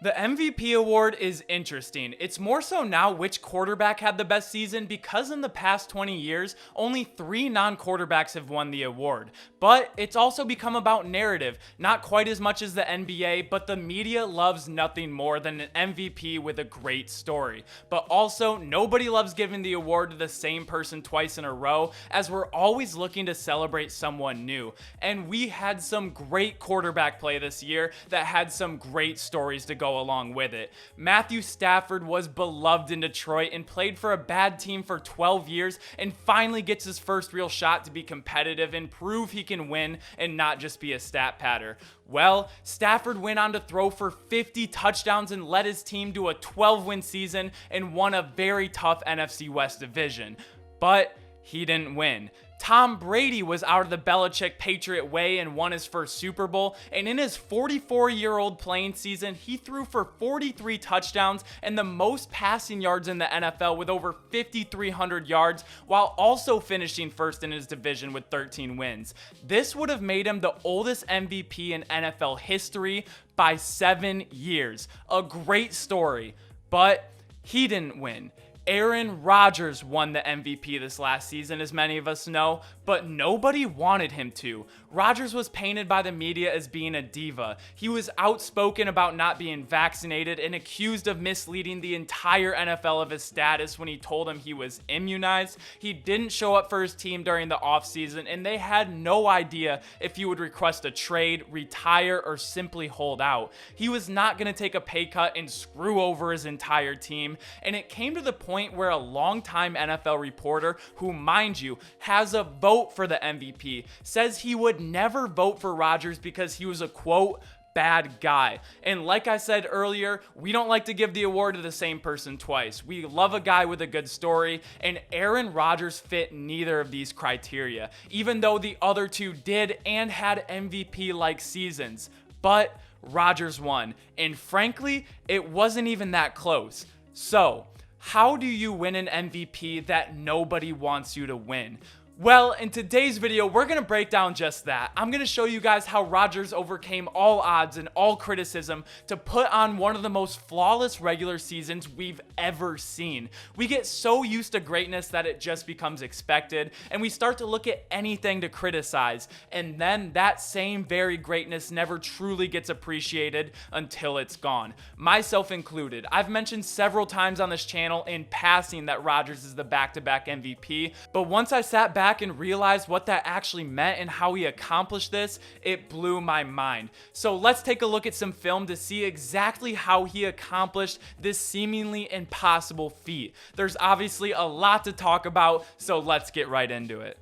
The MVP award is interesting. It's more so now which quarterback had the best season because in the past 20 years, only 3 non-quarterbacks have won the award. But it's also become about narrative, not quite as much as the NBA, but the media loves nothing more than an MVP with a great story. But also, nobody loves giving the award to the same person twice in a row, as we're always looking to celebrate someone new. And we had some great quarterback play this year that had some great stories to go along with it. Matthew Stafford was beloved in Detroit and played for a bad team for 12 years and finally gets his first real shot to be competitive and prove he can win and not just be a stat patter. Well, Stafford went on to throw for 50 touchdowns and led his team to a 12-win season and won a very tough NFC West division. But he didn't win. Tom Brady was out of the Belichick Patriot way and won his first Super Bowl, and in his 44-year-old playing season, he threw for 43 touchdowns and the most passing yards in the NFL with over 5,300 yards, while also finishing first in his division with 13 wins. This would have made him the oldest MVP in NFL history by 7 years. A great story, but he didn't win. Aaron Rodgers won the MVP this last season, as many of us know, but nobody wanted him to. Rodgers was painted by the media as being a diva. He was outspoken about not being vaccinated and accused of misleading the entire NFL of his status when he told them he was immunized. He didn't show up for his team during the offseason, and they had no idea if he would request a trade, retire, or simply hold out. He was not going to take a pay cut and screw over his entire team, and it came to the point where a longtime NFL reporter, who, mind you, has a vote for the MVP, says he would never vote for Rodgers because he was a, quote, bad guy. And like I said earlier, we don't like to give the award to the same person twice. We love a guy with a good story, and Aaron Rodgers fit neither of these criteria, even though the other two did and had MVP-like seasons. But Rodgers won, and frankly, it wasn't even that close. So, how do you win an MVP that nobody wants you to win? Well, in today's video, we're going to break down just that. I'm going to show you guys how Rodgers overcame all odds and all criticism to put on one of the most flawless regular seasons we've ever seen. We get so used to greatness that it just becomes expected, and we start to look at anything to criticize, and then that same very greatness never truly gets appreciated until it's gone. Myself included. I've mentioned several times on this channel in passing that Rodgers is the back-to-back MVP, but once I sat back and realized what that actually meant and how he accomplished this, it blew my mind. So let's take a look at some film to see exactly how he accomplished this seemingly impossible feat. There's obviously a lot to talk about, so let's get right into it.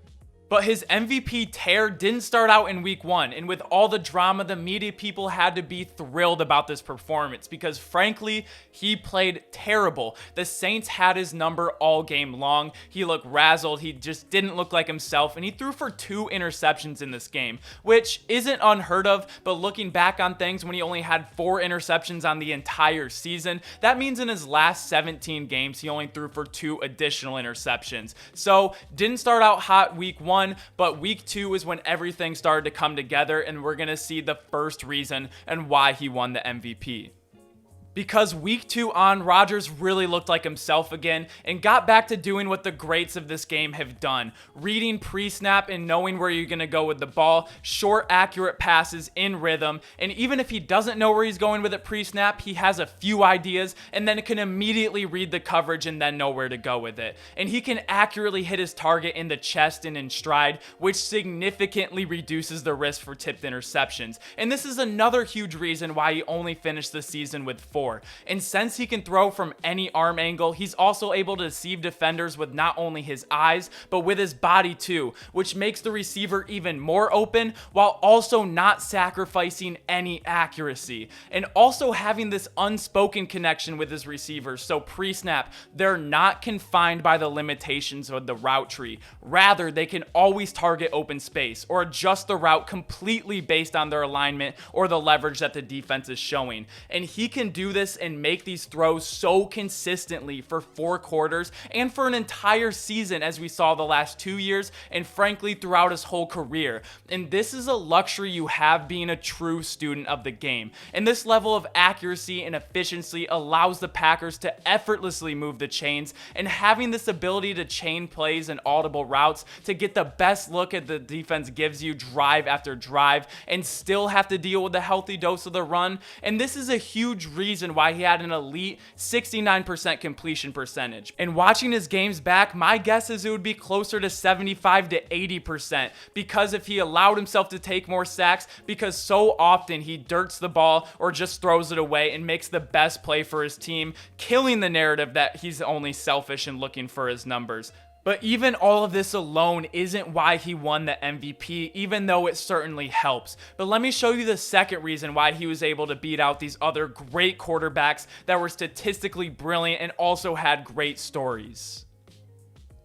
But his MVP tear didn't start out in week 1, and with all the drama, the media people had to be thrilled about this performance because frankly, he played terrible. The Saints had his number all game long. He looked razzled, he just didn't look like himself, and he threw for 2 interceptions in this game, which isn't unheard of, but looking back on things when he only had 4 interceptions on the entire season, that means in his last 17 games, he only threw for 2 additional interceptions. So, didn't start out hot week 1, but week 2 is when everything started to come together, and we're going to see the first reason and why he won the MVP. Because week 2 on, Rodgers really looked like himself again and got back to doing what the greats of this game have done. Reading pre-snap and knowing where you're going to go with the ball, short, accurate passes in rhythm, and even if he doesn't know where he's going with it pre-snap, he has a few ideas and then can immediately read the coverage and then know where to go with it. And he can accurately hit his target in the chest and in stride, which significantly reduces the risk for tipped interceptions. And this is another huge reason why he only finished the season with 4. And since he can throw from any arm angle, he's also able to deceive defenders with not only his eyes, but with his body too, which makes the receiver even more open while also not sacrificing any accuracy. And also having this unspoken connection with his receivers, so pre-snap, they're not confined by the limitations of the route tree. Rather, they can always target open space or adjust the route completely based on their alignment or the leverage that the defense is showing. And he can do this and make these throws so consistently for 4 quarters and for an entire season, as we saw the last 2 years, and frankly throughout his whole career. And this is a luxury you have being a true student of the game. And this level of accuracy and efficiency allows the Packers to effortlessly move the chains, and having this ability to chain plays and audible routes to get the best look at the defense gives you drive after drive and still have to deal with a healthy dose of the run. And this is a huge reason why he had an elite 69% completion percentage. And watching his games back, my guess is it would be closer to 75 to 80%, because if he allowed himself to take more sacks, because so often he dirts the ball or just throws it away and makes the best play for his team, killing the narrative that he's only selfish and looking for his numbers. But even all of this alone isn't why he won the MVP, even though it certainly helps. But let me show you the second reason why he was able to beat out these other great quarterbacks that were statistically brilliant and also had great stories.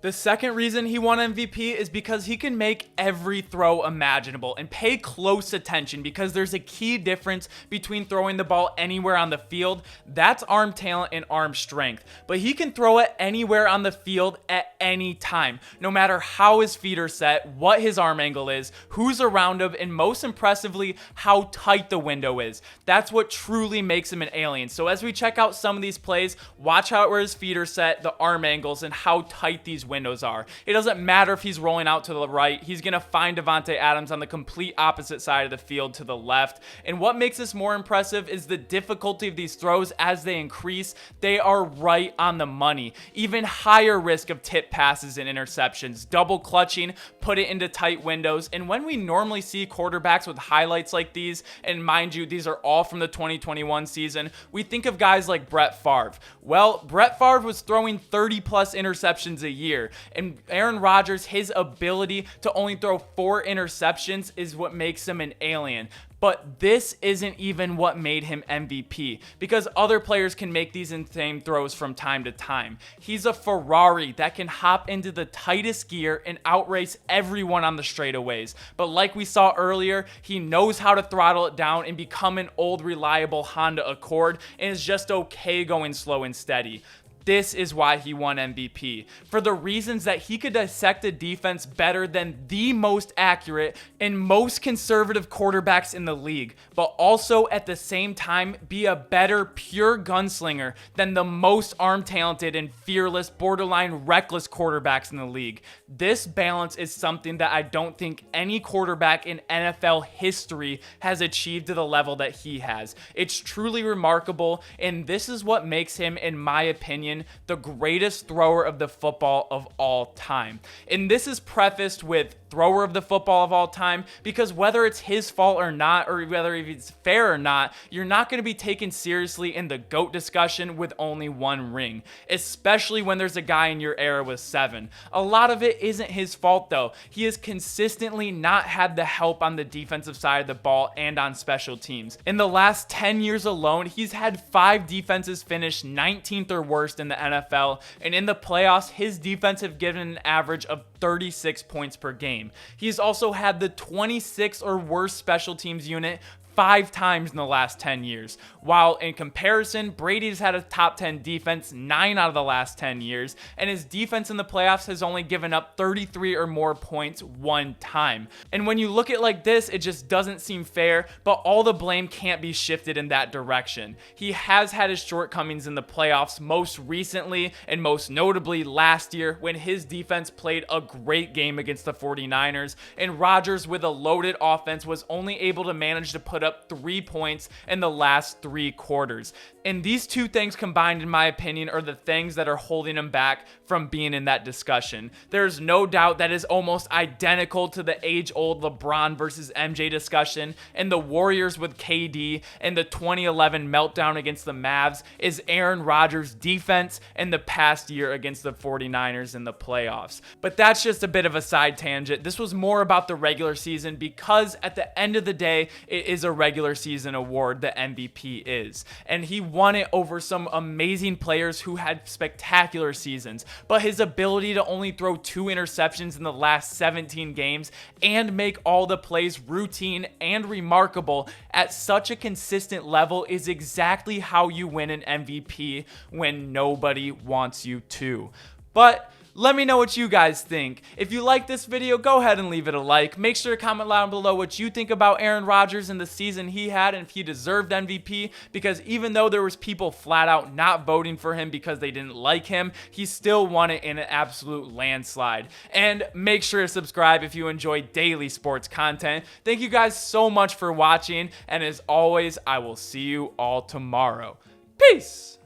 The second reason he won MVP is because he can make every throw imaginable, and pay close attention because there's a key difference between throwing the ball anywhere on the field. That's arm talent and arm strength. But he can throw it anywhere on the field at any time, no matter how his feet are set, what his arm angle is, who's around him, and most impressively, how tight the window is. That's what truly makes him an alien. So as we check out some of these plays, watch out where his feet are set, the arm angles, and how tight these windows are. It doesn't matter if he's rolling out to the right, he's going to find Davante Adams on the complete opposite side of the field to the left. And what makes this more impressive is the difficulty of these throws. As they increase, they are right on the money. Even higher risk of tip passes and interceptions, double clutching, put it into tight windows. And when we normally see quarterbacks with highlights like these, and mind you, these are all from the 2021 season, we think of guys like Brett Favre. Well, Brett Favre was throwing 30 plus interceptions a year. And Aaron Rodgers, his ability to only throw 4 interceptions is what makes him an alien. But this isn't even what made him MVP, because other players can make these insane throws from time to time. He's a Ferrari that can hop into the tightest gear and outrace everyone on the straightaways. But like we saw earlier, he knows how to throttle it down and become an old reliable Honda Accord, and is just okay going slow and steady. This is why he won MVP, for the reasons that he could dissect a defense better than the most accurate and most conservative quarterbacks in the league, but also at the same time be a better pure gunslinger than the most arm-talented and fearless, borderline reckless quarterbacks in the league. This balance is something that I don't think any quarterback in NFL history has achieved to the level that he has. It's truly remarkable, and this is what makes him, in my opinion, the greatest thrower of the football of all time. And this is prefaced with thrower of the football of all time, because whether it's his fault or not, or whether it's fair or not, you're not going to be taken seriously in the GOAT discussion with only 1 ring, especially when there's a guy in your era with 7. A lot of it isn't his fault though. He has consistently not had the help on the defensive side of the ball and on special teams. In the last 10 years alone, he's had 5 defenses finish 19th or worst in the NFL, and in the playoffs, his defense have given an average of 36 points per game. He's also had the 26th or worst special teams unit 5 times in the last 10 years. While in comparison, Brady's had a top 10 defense 9 out of the last 10 years, and his defense in the playoffs has only given up 33 or more points 1 time. And when you look at it like this, it just doesn't seem fair, but all the blame can't be shifted in that direction. He has had his shortcomings in the playoffs, most recently and most notably last year when his defense played a great game against the 49ers, and Rodgers with a loaded offense was only able to manage to put up 3 points in the last 3 quarters. And these two things combined, in my opinion, are the things that are holding him back from being in that discussion. There's no doubt that is almost identical to the age-old LeBron versus MJ discussion, and the Warriors with KD, and the 2011 meltdown against the Mavs is Aaron Rodgers' defense and the past year against the 49ers in the playoffs. But that's just a bit of a side tangent. This was more about the regular season, because at the end of the day, it is a a regular season award the MVP is. And he won it over some amazing players who had spectacular seasons. But his ability to only throw 2 interceptions in the last 17 games and make all the plays routine and remarkable at such a consistent level is exactly how you win an MVP when nobody wants you to. But let me know what you guys think. If you like this video, go ahead and leave it a like. Make sure to comment down below what you think about Aaron Rodgers and the season he had and if he deserved MVP, because even though there was people flat out not voting for him because they didn't like him, he still won it in an absolute landslide. And make sure to subscribe if you enjoy daily sports content. Thank you guys so much for watching, and as always, I will see you all tomorrow. Peace!